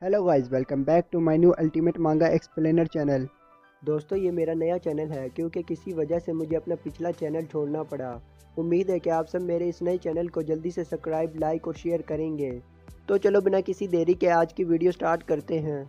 Hello guys, welcome back to my new ultimate manga explainer channel. दोस्तों, ये मेरा नया चैनल है क्योंकि किसी वजह से मुझे अपना पिछला चैनल छोड़ना पड़ा। उम्मीद है कि आप सब मेरे इस नए चैनल को जल्दी से सब्सक्राइब, लाइक और शेयर करेंगे। तो चलो बिना किसी देरी के आज की वीडियो स्टार्ट करते हैं।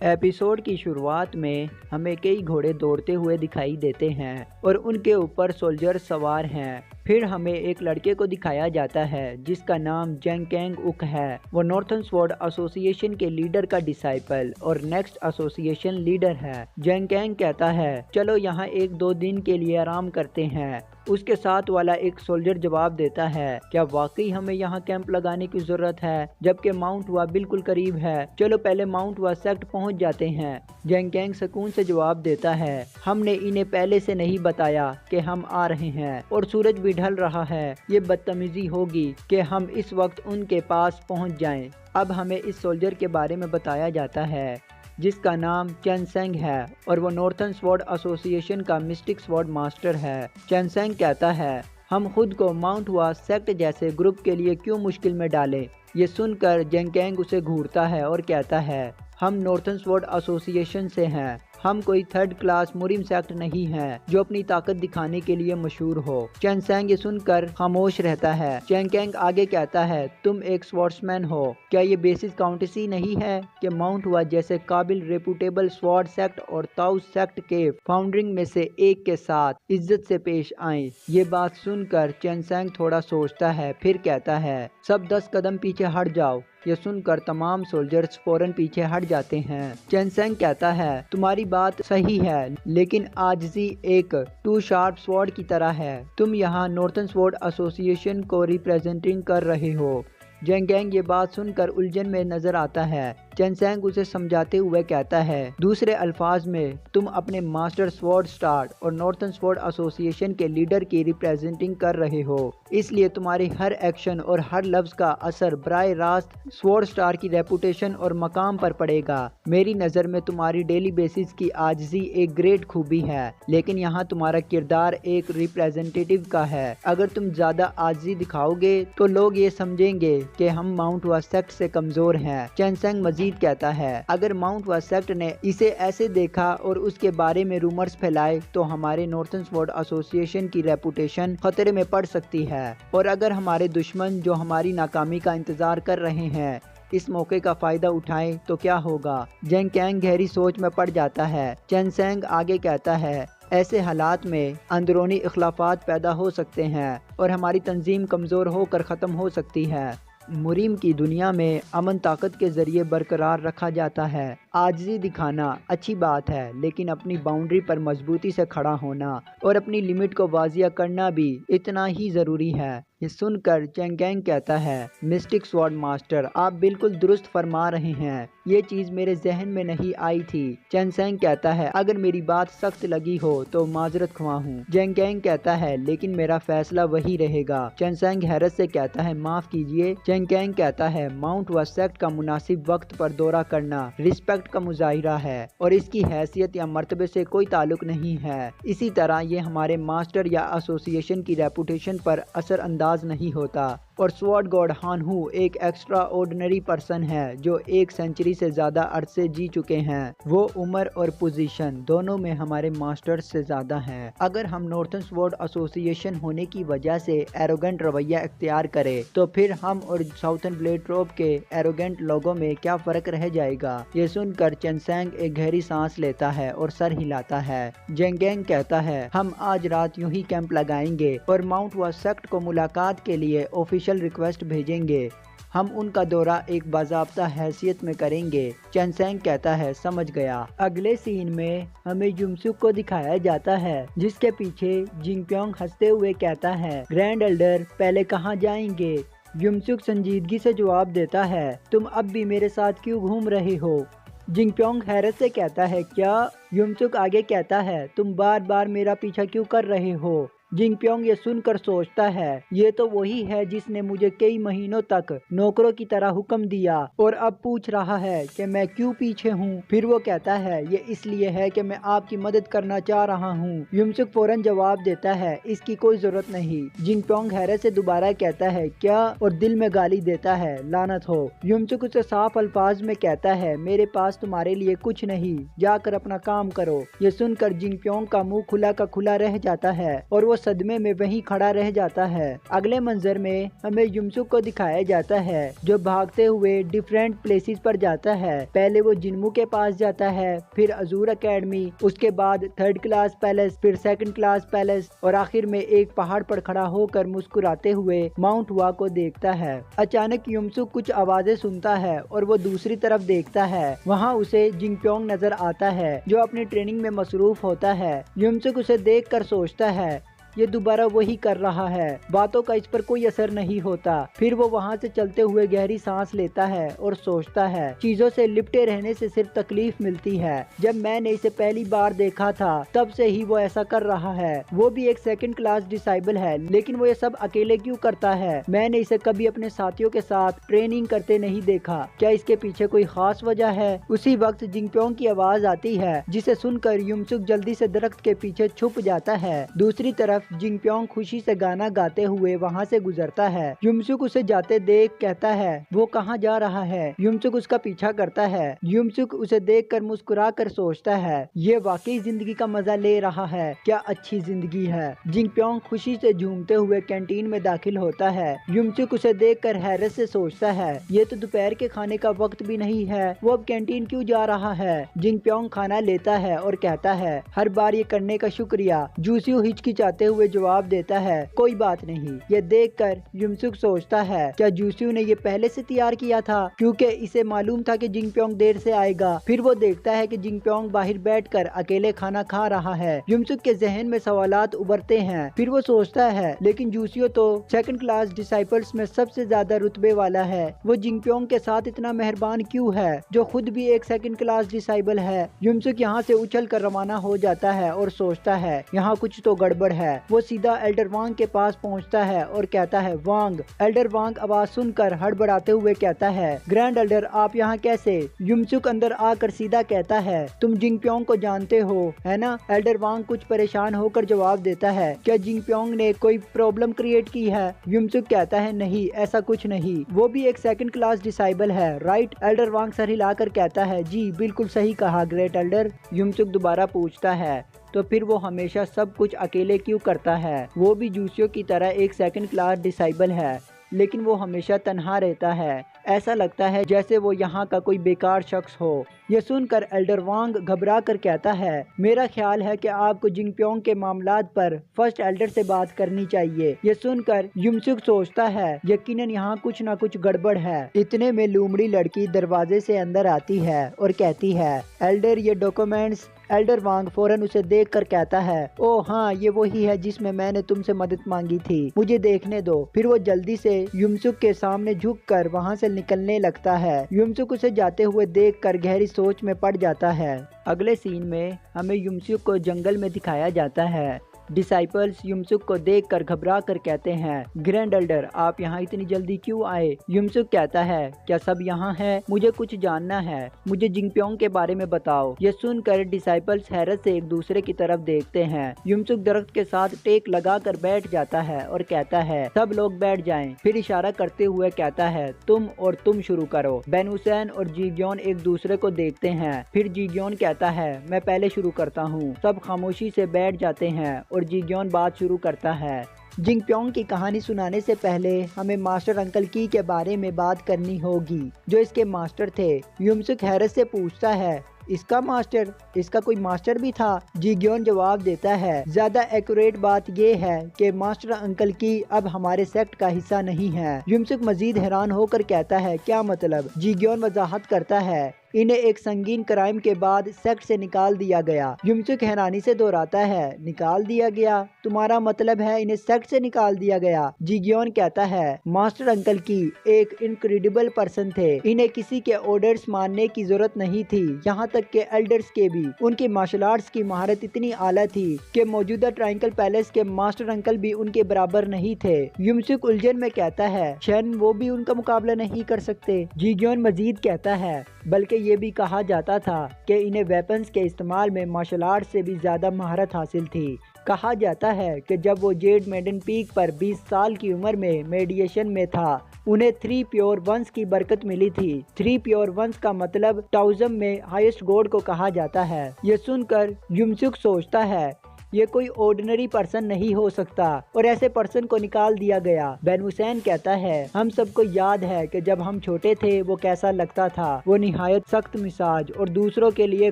एपिसोड की शुरुआत में हमें कई घोड़े दौड़ते हुए दिखाई देते हैं और उनके ऊपर सोल्जर सवार हैं। फिर हमें एक लड़के को दिखाया जाता है जिसका नाम जेंगकेंग उक है। वो नॉर्थन स्वॉर्ड एसोसिएशन के लीडर का डिसाइपल और नेक्स्ट एसोसिएशन लीडर है। जेंगकेंग कहता है चलो यहाँ एक दो दिन के लिए आराम करते हैं। उसके साथ वाला एक सोल्जर जवाब देता है क्या वाकई हमें यहाँ कैंप लगाने की जरूरत है जबकि माउंट वा बिल्कुल करीब है। चलो पहले माउंट वा सेक्ट पहुँच जाते हैं। जेंगकेंग सुकून से जवाब देता है हमने इन्हें पहले से नहीं बताया कि हम आ रहे हैं और सूरज भी ढल रहा है। ये बदतमीजी होगी कि हम इस वक्त उनके पास पहुंच जाएं। अब हमें इस सोल्जर के बारे में बताया जाता है जिसका नाम चेनसेंग है और वो नॉर्थन स्वॉर्ड एसोसिएशन का मिस्टिक स्वॉर्ड मास्टर है। चेनसेंग कहता है हम खुद को माउंट वा सेक्ट जैसे ग्रुप के लिए क्यों मुश्किल में डालें। ये सुनकर जेंगकेंग उसे घूरता है और कहता है हम नॉर्थन स्वॉर्ड एसोसिएशन से हैं। हम कोई थर्ड क्लास मुरिम सेक्ट नहीं है जो अपनी ताकत दिखाने के लिए मशहूर हो। चेनसेंग ये सुनकर खामोश रहता है। जेंगकेंग आगे कहता है तुम एक स्वॉर्ड्समैन हो, क्या ये बेसिस काउंटेसी नहीं है कि माउंट वा जैसे काबिल रेपुटेबल स्वॉर्ड सेक्ट और ताउस सेक्ट के फाउंडरिंग में से एक के साथ इज्जत से पेश आए। ये बात सुनकर चेनसेंग थोड़ा सोचता है, फिर कहता है सब 10 कदम पीछे हट जाओ। ये सुनकर तमाम सोल्जर्स फौरन पीछे हट जाते हैं। चेनसेंग कहता है तुम्हारी बात सही है लेकिन आजिज़ी एक टू शार्प स्वॉर्ड की तरह है। तुम यहाँ नॉर्थन स्वॉर्ड एसोसिएशन को रिप्रेजेंटिंग कर रहे हो। जेंगकेंग ये बात सुनकर उलझन में नजर आता है। चेनसेंग उसे समझाते हुए कहता है दूसरे अल्फाज में तुम अपने मास्टर स्वॉर्ड स्टार और नॉर्थन स्वॉर्ड एसोसिएशन के लीडर की रिप्रेजेंटिंग कर रहे हो, इसलिए तुम्हारी हर एक्शन और हर लफ्ज का असर बराह रास्त स्वॉर्ड स्टार की रेपुटेशन और मकाम पर पड़ेगा। मेरी नज़र में तुम्हारी डेली बेसिस की आजिज़ी एक ग्रेट खूबी है लेकिन यहाँ तुम्हारा किरदार एक रिप्रेजेंटेटिव का है। अगर तुम ज़्यादा आजिज़ी दिखाओगे तो लोग ये समझेंगे कि हम माउंट वा सेक्ट से कमज़ोर हैं। चेनसेंग मजीद कहता है अगर माउंट वा सेक्ट ने इसे ऐसे देखा और उसके बारे में रूमर्स फैलाए तो हमारे नॉर्थन स्वॉर्ड एसोसिएशन की रेपुटेशन खतरे में पड़ सकती है और अगर हमारे दुश्मन जो हमारी नाकामी का इंतजार कर रहे हैं इस मौके का फायदा उठाएं तो क्या होगा। जेंगकेंग गहरी सोच में पड़ जाता है। चेनसेंग आगे कहता है ऐसे हालात में अंदरूनी इख्लाफात पैदा हो सकते हैं और हमारी तंजीम कमज़ोर होकर ख़त्म हो सकती है। मुरीम की दुनिया में अमन ताकत के ज़रिए बरकरार रखा जाता है। आजिज़ी दिखाना अच्छी बात है लेकिन अपनी बाउंड्री पर मजबूती से खड़ा होना और अपनी लिमिट को वाजिया करना भी इतना ही ज़रूरी है। ये सुनकर जेंगकेंग कहता है मिस्टिक स्वॉर्ड मास्टर आप बिल्कुल दुरुस्त फरमा रहे हैं, ये चीज़ मेरे जहन में नहीं आई थी। चेनसेंग कहता है अगर मेरी बात सख्त लगी हो तो माजरत ख्वाह हूँ। जेंगकेंग कहता है लेकिन मेरा फैसला वही रहेगा। चेनसेंग हैरत से कहता है माफ़ कीजिए। जेंगकेंग कहता है माउंट वा सेक्ट का मुनासिब वक्त पर दौरा करना रिस्पेक्ट का मुजाहिरा है और इसकी हैसियत या मर्तबे से कोई ताल्लुक नहीं है। इसी तरह ये हमारे मास्टर या एसोसिएशन की रेपुटेशन पर असर अंदाज नहीं होता और स्वॉर्ड गॉड हानहू एक एक्स्ट्रा ऑर्डिनरी पर्सन है जो 1 सेंचुरी से ज़्यादा अरसे जी चुके हैं। वो उम्र और पोजीशन दोनों में हमारे मास्टर्स से ज़्यादा हैं। अगर हम नॉर्थन स्वॉर्ड एसोसिएशन होने की वजह से एरोगेंट रवैया इख्तियार करें तो फिर हम और साउथर्न ब्लेड ट्रोप के एरोगेंट लोगों में क्या फ़र्क रह जाएगा। ये सुनकर चेनसेंग एक गहरी सांस लेता है और सर हिलाता है। जेंगकेंग कहता है हम आज रात यूं ही कैंप लगाएंगे और माउंट वा सेक्ट को मुलाकात के लिए ऑफिशियल रिक्वेस्ट भेजेंगे। हम उनका दौरा एक बाज़ाब्ता हैसियत में करेंगे। चेनसेंग कहता है समझ गया। अगले सीन में हमें युमसुक को दिखाया जाता है जिसके पीछे जिंगप्योंग हंसते हुए कहता है ग्रैंड एल्डर पहले कहाँ जाएंगे। युमसुक संजीदगी से जवाब देता है तुम अब भी मेरे साथ क्यों घूम रहे हो। जिंगप्योंग हैरत से कहता है क्या। युमसुक आगे कहता है तुम बार बार मेरा पीछा क्यों कर रहे हो। जिंगप्योंग ये सुनकर सोचता है ये तो वही है जिसने मुझे कई महीनों तक नौकरों की तरह हुक्म दिया और अब पूछ रहा है कि मैं क्यों पीछे हूँ। फिर वो कहता है ये इसलिए है कि मैं आपकी मदद करना चाह रहा हूँ। युमसुक फौरन जवाब देता है इसकी कोई जरूरत नहीं। जिंगप्योंग हैरत से दोबारा कहता है क्या और दिल में गाली देता है लानत हो। युमसुक उसे साफ अल्फाज में कहता है मेरे पास तुम्हारे लिए कुछ नहीं, जाकर अपना काम करो। ये सुनकर जिंगप्योंग का मुंह खुला का खुला रह जाता है और वो सदमे में वहीं खड़ा रह जाता है। अगले मंजर में हमें युमसुक को दिखाया जाता है जो भागते हुए डिफरेंट प्लेसेस पर जाता है। पहले वो जिन्मू के पास जाता है, फिर अजूर एकेडमी, उसके बाद थर्ड क्लास पैलेस, फिर सेकंड क्लास पैलेस और आखिर में एक पहाड़ पर खड़ा होकर मुस्कुराते हुए माउंट हुआ को देखता है। अचानक युमसुक कुछ आवाजें सुनता है और वो दूसरी तरफ देखता है। वहाँ उसे जिंगप्योंग नजर आता है जो अपनी ट्रेनिंग में मसरूफ होता है। युमसुक उसे देखकर सोचता है ये दोबारा वही कर रहा है, बातों का इस पर कोई असर नहीं होता। फिर वो वहाँ से चलते हुए गहरी सांस लेता है और सोचता है चीजों से लिपटे रहने से सिर्फ तकलीफ मिलती है। जब मैंने इसे पहली बार देखा था तब से ही वो ऐसा कर रहा है। वो भी एक सेकंड क्लास डिसाइबल है, लेकिन वो ये सब अकेले क्यों करता है? मैंने इसे कभी अपने साथियों के साथ ट्रेनिंग करते नहीं देखा। क्या इसके पीछे कोई खास वजह है? उसी वक्त जिंगप्योंग की आवाज आती है जिसे सुनकर युमसुक जल्दी से दरख्त के पीछे छुप जाता है। दूसरी तरफ जिंगप्योंग खुशी से गाना गाते हुए वहाँ से गुजरता है। युमसुक उसे जाते देख कहता है वो कहाँ जा रहा है। युमसुक उसका पीछा करता है। युमसुक उसे देखकर मुस्कुरा कर सोचता है ये वाकई जिंदगी का मजा ले रहा है, क्या अच्छी जिंदगी है। जिंगप्योंग खुशी से झूमते हुए कैंटीन में दाखिल होता है। युमसुक उसे देखकर हैरत से सोचता है ये तो दोपहर के खाने का वक्त भी नहीं है, वो अब कैंटीन क्यों जा रहा है। जिंगप्योंग खाना लेता है और कहता है हर बार ये करने का शुक्रिया। जूसियो हिचकिचाते हुए जवाब देता है कोई बात नहीं। ये देखकर युमसुक सोचता है क्या जूसियो ने ये पहले से तैयार किया था, क्योंकि इसे मालूम था कि जिंगप्योंग देर से आएगा। फिर वो देखता है कि जिंगप्योंग बाहर बैठकर अकेले खाना खा रहा है। युमसुक के जहन में सवालात उभरते हैं। फिर वो सोचता है लेकिन जूसियो तो सेकंड क्लास डिसाइपल्स में सबसे ज्यादा रुतबे वाला है, वो जिंगप्योंग के साथ इतना मेहरबान क्यों है जो खुद भी एक सेकंड क्लास डिसाइबल है। युमसुक यहाँ से उछल कर रवाना हो जाता है और सोचता है यहाँ कुछ तो गड़बड़ है। वो सीधा एल्डर वांग के पास पहुंचता है और कहता है वांग। एल्डर वांग आवाज सुनकर हड़बड़ाते हुए कहता है ग्रैंड एल्डर आप यहाँ कैसे। युमसुक अंदर आकर सीधा कहता है तुम जिंगप्योंग को जानते हो है ना। एल्डर वांग कुछ परेशान होकर जवाब देता है क्या जिंगप्योंग ने कोई प्रॉब्लम क्रिएट की है। युमसुक कहता है नहीं ऐसा कुछ नहीं, वो भी एक सेकंड क्लास डिसाइबल है राइट। एल्डर वांग सर हिलाकर कहता है जी बिल्कुल सही कहा ग्रेट एल्डर। युमसुक दोबारा पूछता है तो फिर वो हमेशा सब कुछ अकेले क्यों करता है। वो भी जूसियो की तरह एक सेकंड क्लास डिसाइबल है, लेकिन वो हमेशा तन्हा रहता है। ऐसा लगता है जैसे वो यहाँ का कोई बेकार शख्स हो। ये सुनकर एल्डर वांग घबरा कर कहता है मेरा ख्याल है कि आपको जिंगप्योंग के मामलात पर फर्स्ट एल्डर से बात करनी चाहिए। ये सुनकर युमसुक सोचता है यकीनन यहाँ कुछ ना कुछ गड़बड़ है। इतने में लूमड़ी लड़की दरवाजे से अंदर आती है और कहती है एल्डर ये डॉक्यूमेंट्स। एल्डर वांग फौरन उसे देखकर कहता है ओ हाँ ये वही है जिसमें मैंने तुमसे मदद मांगी थी, मुझे देखने दो। फिर वो जल्दी से युमसुक के सामने झुककर वहाँ से निकलने लगता है। युमसुक उसे जाते हुए देखकर गहरी सोच में पड़ जाता है। अगले सीन में हमें युमसुक को जंगल में दिखाया जाता है। डिसाइपल्स युमसुक को देखकर घबरा कर कहते हैं ग्रैंड एल्डर आप यहाँ इतनी जल्दी क्यों आए। युमसुक कहता है क्या सब यहाँ है, मुझे कुछ जानना है, मुझे जिंगप्योंग के बारे में बताओ। ये सुनकर डिसाइपल्स हैरत से एक दूसरे की तरफ देखते हैं। युमसुक दरख्त के साथ टेक लगाकर बैठ जाता है और कहता है सब लोग बैठ जाएं। फिर इशारा करते हुए कहता है तुम और तुम शुरू करो। बेन हुसैन और जीग्योन एक दूसरे को देखते हैं। फिर जीग्योन कहता है मैं पहले शुरू करता हूँ। सब खामोशी से बैठ जाते हैं और जीग्योन बात शुरू करता है। जिंगप्योंग की कहानी सुनाने से पहले हमें मास्टर अंकल की के बारे में बात करनी होगी जो इसके मास्टर थे। युमसुक हैरत से पूछता है इसका मास्टर, इसका कोई मास्टर भी था। जीग्योन जवाब देता है ज्यादा एक्यूरेट बात ये है कि मास्टर अंकल की अब हमारे सेक्ट का हिस्सा नहीं है। युमसुक मजीद हैरान होकर कहता है क्या मतलब। जीग्योन वजाहत करता है इन्हें एक संगीन क्राइम के बाद सेक्ट से निकाल दिया गया। युमसुक हैरानी से दोहराता है निकाल दिया गया, तुम्हारा मतलब है इन्हें सेक्ट से निकाल दिया गया। जीग्योन कहता है मास्टर अंकल की एक इनक्रेडिबल पर्सन थे, इन्हें किसी के ऑर्डर्स मानने की जरूरत नहीं थी, यहाँ तक के एल्डर्स के भी। उनकी मार्शल आर्ट्स की महारत इतनी आला थी कि मौजूदा ट्रायंगल पैलेस के मास्टर अंकल भी उनके बराबर नहीं थे। युमसुक उलझन में कहता है शन वो भी उनका मुकाबला नहीं कर सकते। जीग्योन मजीद कहता है बल्कि ये भी कहा जाता था कि इन्हें वेपन्स के इस्तेमाल में मार्शल आर्ट से भी ज्यादा महारत हासिल थी। कहा जाता है कि जब वो जेड मेडन पीक पर 20 साल की उम्र में मेडिएशन में था, उन्हें 3 प्योर वंस की बरकत मिली थी। 3 प्योर वंस का मतलब टाउज़म में हाईएस्ट गॉड को कहा जाता है। ये सुनकर युमसुक सोचता है ये कोई ऑर्डिनरी पर्सन नहीं हो सकता और ऐसे पर्सन को निकाल दिया गया। बेन हुसैन कहता है हम सबको याद है कि जब हम छोटे थे वो कैसा लगता था। वो निहायत सख्त मिजाज और दूसरों के लिए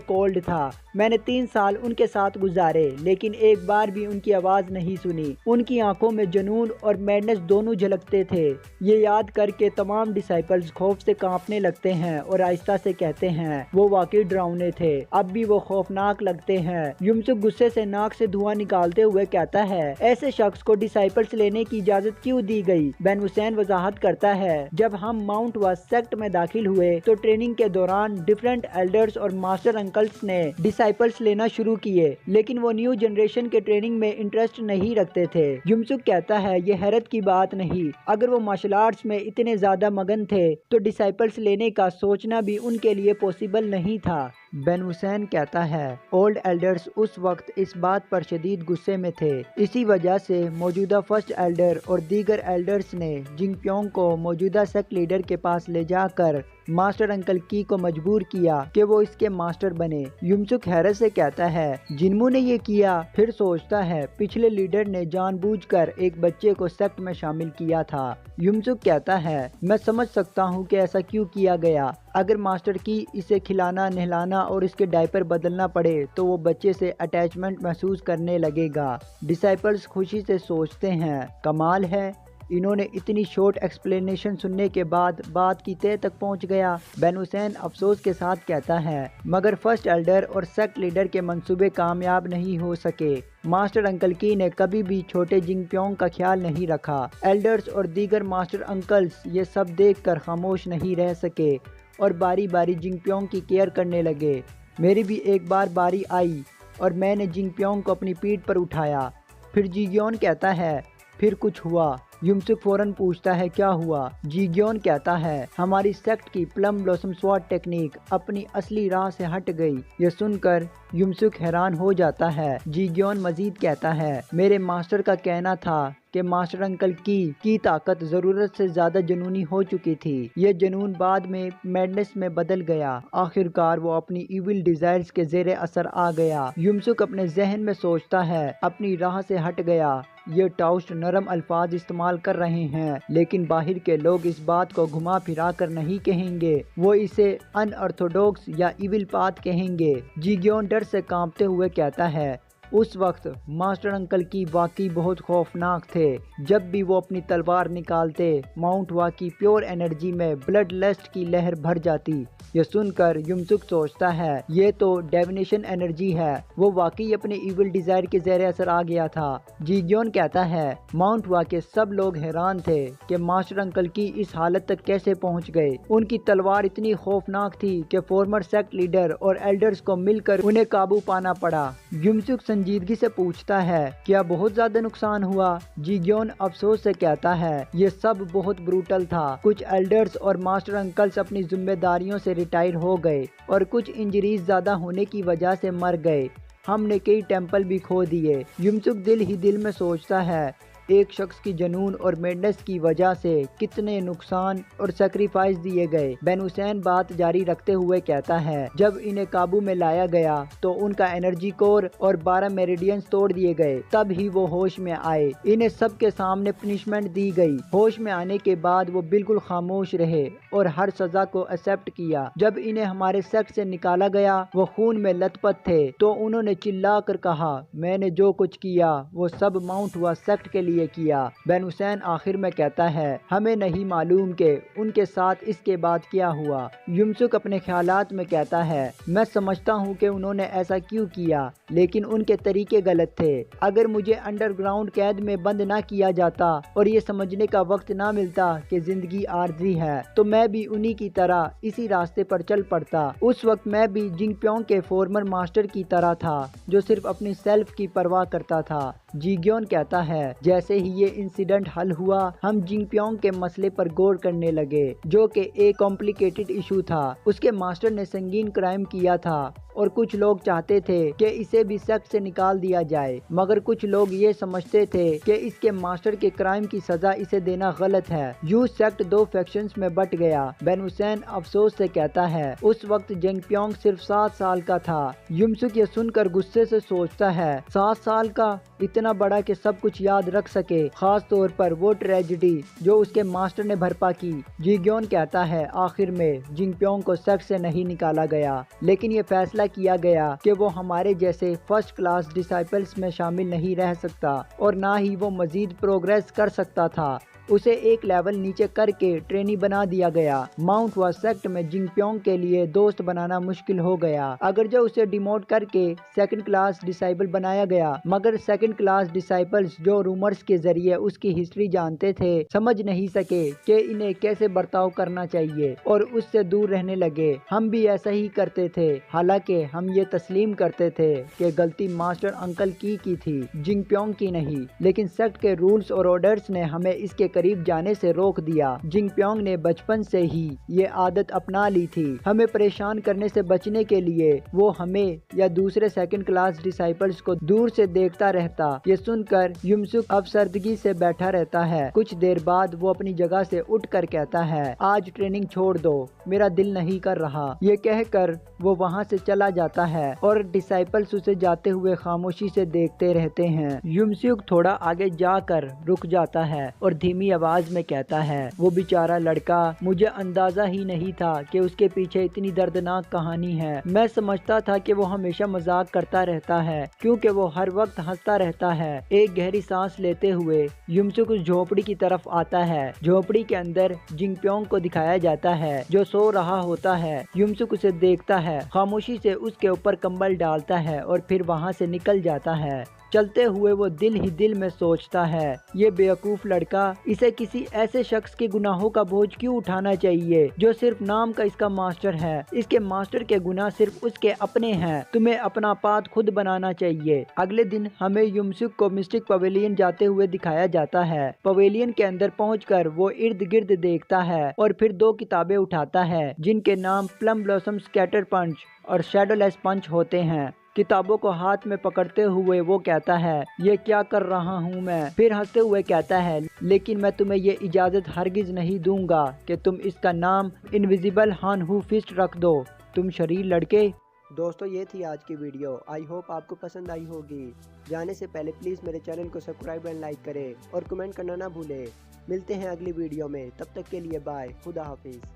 कोल्ड था। मैंने 3 साल उनके साथ गुजारे लेकिन एक बार भी उनकी आवाज नहीं सुनी। उनकी आंखों में जुनून और मैडनेस दोनों झलकते थे। ये याद करके तमाम डिसाइपल्स खौफ से कांपने लगते हैं और आहिस्ता से कहते हैं वो वाकई डरावने थे, अब भी वो खौफनाक लगते हैं। युमसुक गुस्से से नाक से धुआं निकालते हुए कहता है ऐसे शख्स को डिसाइपल्स लेने की इजाजत क्यों दी गई। बेन हुसैन वजाहत करता है जब हम माउंट वास सेक्ट में दाखिल हुए तो ट्रेनिंग के दौरान डिफरेंट एल्डर्स और मास्टर अंकल्स ने डिसाइपल्स लेना शुरू किए, लेकिन वो न्यू जनरेशन के ट्रेनिंग में इंटरेस्ट नहीं रखते थे। युमसुक कहता है ये हैरत की बात नहीं, अगर वो मार्शल आर्ट्स में इतने ज्यादा मगन थे तो डिसाइपल्स लेने का सोचना भी उनके लिए पॉसिबल नहीं था। बेन हुसैन कहता है ओल्ड एल्डर्स उस वक्त इस बात पर शदीद गुस्से में थे। इसी वजह से मौजूदा फर्स्ट एल्डर और दीगर एल्डर्स ने जिंगप्योंग को मौजूदा सेक्ट लीडर के पास ले जाकर मास्टर अंकल की को मजबूर किया कि वो इसके मास्टर बने। युमसुक हैरत से कहता है जिन्मू ने ये किया। फिर सोचता है पिछले लीडर ने जानबूझकर एक बच्चे को सेक्ट में शामिल किया था। युमसुक कहता है मैं समझ सकता हूँ कि ऐसा क्यों किया गया। अगर मास्टर की इसे खिलाना नहलाना और इसके डायपर बदलना पड़े तो वो बच्चे से अटैचमेंट महसूस करने लगेगा। डिसाइपल्स खुशी से सोचते हैं कमाल है, इन्होंने इतनी शॉर्ट एक्सप्लेनेशन सुनने के बाद बात की तह तक पहुंच गया। बेन हुसैन अफसोस के साथ कहता है मगर फर्स्ट एल्डर और सेक्ट लीडर के मंसूबे कामयाब नहीं हो सके। मास्टर अंकल की ने कभी भी छोटे जिंगप्योंग का ख्याल नहीं रखा। एल्डर्स और दीगर मास्टर अंकल्स ये सब देखकर खामोश नहीं रह सके और बारी बारी जिंगप्योंग की केयर करने लगे। मेरी भी एक बार बारी आई और मैंने जिंगप्योंग को अपनी पीठ पर उठाया। फिर जीग्योन कहता है फिर कुछ हुआ। युमसुक फौरन पूछता है क्या हुआ। जीग्योन कहता है हमारी सेक्ट की प्लम ब्लॉसम स्वॉट टेक्निक अपनी असली राह से हट गई। यह सुनकर युमसुक हैरान हो जाता है। जीग्योन मजीद कहता है मेरे मास्टर का कहना था कि मास्टर अंकल की ताकत जरूरत से ज्यादा जुनूनी हो चुकी थी। ये जुनून बाद में मैडनेस में बदल गया। आखिरकार वो अपनी इविल डिजायर्स के जेरे असर आ गया। युमसुक अपने जहन में सोचता है अपनी राह से हट गया। ये टाउस्ट नरम अल्फाज इस्तेमाल कर रहे हैं लेकिन बाहर के लोग इस बात को घुमा फिरा कर नहीं कहेंगे, वो इसे अनऑर्थोडॉक्स या इविल पाथ कहेंगे। जीग्योन डर से कांपते हुए कहता है उस वक्त मास्टर अंकल की वाकई बहुत खौफनाक थे। जब भी वो अपनी तलवार निकालते माउंट वा की प्योर एनर्जी में ब्लड लस्ट की लहर भर जाती। ये सुनकर युमसुक सोचता है ये तो डेविनेशन एनर्जी है। वो वाकई अपने इविल डिजायर के ज़ेरे असर आ गया था। जीग्योन कहता है माउंट वा के सब लोग हैरान थे कि मास्टर अंकल की इस हालत तक कैसे पहुंच गए। उनकी तलवार इतनी खौफनाक थी कि फॉर्मर सेक्ट लीडर और एल्डर्स को मिलकर उन्हें काबू पाना पड़ा। युमसुक संजीदगी से पूछता है क्या बहुत ज्यादा नुकसान हुआ। जीग्योन अफसोस से कहता है ये सब बहुत ब्रूटल था। कुछ एल्डर्स और मास्टर अंकल्स अपनी जिम्मेदारियों से रिटायर हो गए और कुछ इंजरीज ज्यादा होने की वजह से मर गए। हमने कई टेम्पल भी खो दिए। युमसुक दिल ही दिल में सोचता है एक शख्स की जनून और मेडनेस की वजह से कितने नुकसान और सेक्रीफाइस दिए गए। बेन हुसैन बात जारी रखते हुए कहता है जब इन्हें काबू में लाया गया तो उनका एनर्जी कोर और 12 मेरिडियंस तोड़ दिए गए। तब ही वो होश में आए। इन्हें सबके सामने पनिशमेंट दी गई। होश में आने के बाद वो बिल्कुल खामोश रहे और हर सजा को एक्सेप्ट किया। जब इन्हें हमारे सेक्ट से निकाला गया वो खून में लथपथ थे तो उन्होंने चिल्ला कर कहा मैंने जो कुछ किया वो सब माउंट वा सेक्ट के लिए लिए किया। बैन हुसैन आखिर में कहता है हमें नहीं मालूम कि उनके साथ इसके बाद क्या हुआ। युमसुक अपने ख्यालात में कहता है मैं समझता हूँ कि उन्होंने ऐसा क्यों किया, लेकिन उनके तरीके गलत थे। अगर मुझे अंडरग्राउंड कैद में बंद ना किया जाता और ये समझने का वक्त ना मिलता कि जिंदगी आर्जी है तो मैं भी उन्हीं की तरह इसी रास्ते पर चल पड़ता। उस वक्त मैं भी जिंगप्योंग के फॉर्मर मास्टर की तरह था जो सिर्फ अपनी सेल्फ की परवाह करता था। जीग्योन कहता है जैसे ही ये इंसिडेंट हल हुआ हम जिंगप्योंग के मसले पर गौर करने लगे जो कि एक कॉम्प्लिकेटेड इशू था। उसके मास्टर ने संगीन क्राइम किया था और कुछ लोग चाहते थे कि इसे भी सेक्ट से निकाल दिया जाए, मगर कुछ लोग ये समझते थे कि इसके मास्टर के क्राइम की सजा इसे देना गलत है। यूं सेक्ट दो फैक्शंस में बट गया। बैन हुसैन अफसोस से कहता है उस वक्त जिंगप्योंग सिर्फ 7 साल का था। युमसुक ये सुनकर गुस्से से सोचता है 7 साल का, इतना बड़ा कि सब कुछ याद रख सके, खास तौर पर वो ट्रेजेडी जो उसके मास्टर ने भरपा की। जीग्योन कहता है आखिर में जिंगप्योंग को सेक्ट से नहीं निकाला गया, लेकिन ये फैसला किया गया कि वो हमारे जैसे फर्स्ट क्लास डिसाइपल्स में शामिल नहीं रह सकता और ना ही वो मजीद प्रोग्रेस कर सकता था। उसे एक लेवल नीचे करके ट्रेनी बना दिया गया। माउंट व सेक्ट में जिंगप्योंग के लिए दोस्त बनाना मुश्किल हो गया। अगर जो उसे डिमोट करके सेकंड क्लास डिसाइपल बनाया गया, मगर सेकंड क्लास डिसाइपल्स जो रूमर्स के जरिए उसकी हिस्ट्री जानते थे समझ नहीं सके कि इन्हें कैसे बर्ताव करना चाहिए और उससे दूर रहने लगे। हम भी ऐसा ही करते थे, हालांकि हम ये तस्लीम करते थे कि गलती मास्टर अंकल की थी, जिंगप्योंग की नहीं। लेकिन सेक्ट के रूल्स और ऑर्डर्स ने हमें इसके करीब जाने से रोक दिया। जिंगप्योंग ने बचपन से ही ये आदत अपना ली थी। हमें परेशान करने से बचने के लिए वो हमें या दूसरे सेकंड क्लास डिसाइपल्स को दूर से देखता रहता। ये सुनकर युमसुक अफसरदगी से बैठा रहता है। कुछ देर बाद वो अपनी जगह से उठकर कहता है आज ट्रेनिंग छोड़ दो, मेरा दिल नहीं कर रहा। ये कहकर वो वहाँ से चला जाता है और डिसाइपल्स उसे जाते हुए खामोशी से देखते रहते हैं। युमसुक थोड़ा आगे जाकर रुक जाता है और धीमी आवाज में कहता है वो बेचारा लड़का, मुझे अंदाजा ही नहीं था कि उसके पीछे इतनी दर्दनाक कहानी है। मैं समझता था कि वो हमेशा मजाक करता रहता है क्योंकि वो हर वक्त हंसता रहता है। एक गहरी सांस लेते हुए युमसुक उस झोपड़ी की तरफ आता है। झोपड़ी के अंदर जिंगप्योंग को दिखाया जाता है जो सो रहा होता है। युमसुक उसे देखता है, खामोशी से उसके ऊपर कंबल डालता है और फिर वहाँ से निकल जाता है। चलते हुए वो दिल ही दिल में सोचता है ये बेवकूफ लड़का, इसे किसी ऐसे शख्स के गुनाहों का बोझ क्यों उठाना चाहिए जो सिर्फ नाम का इसका मास्टर है। इसके मास्टर के गुनाह सिर्फ उसके अपने हैं। तुम्हें अपना पाथ खुद बनाना चाहिए। अगले दिन हमें युमसुक को मिस्टिक पवेलियन जाते हुए दिखाया जाता है। पवेलियन के अंदर पहुंचकर वो इर्द गिर्द देखता है और फिर 2 किताबें उठाता है जिनके नाम प्लम ब्लॉसम स्कैटर पंच और शैडोलेस पंच होते हैं। किताबों को हाथ में पकड़ते हुए वो कहता है ये क्या कर रहा हूँ मैं। फिर हंसते हुए कहता है लेकिन मैं तुम्हें ये इजाज़त हरगिज नहीं दूंगा कि तुम इसका नाम इनविजिबल हान हू फिस्ट रख दो, तुम शरीर लड़के। दोस्तों ये थी आज की वीडियो। आई होप आपको पसंद आई होगी। जाने से पहले प्लीज़ मेरे चैनल को सब्सक्राइब एंड लाइक करें और कमेंट करना ना भूलें। मिलते हैं अगली वीडियो में, तब तक के लिए बाय, खुदा हाफिज़।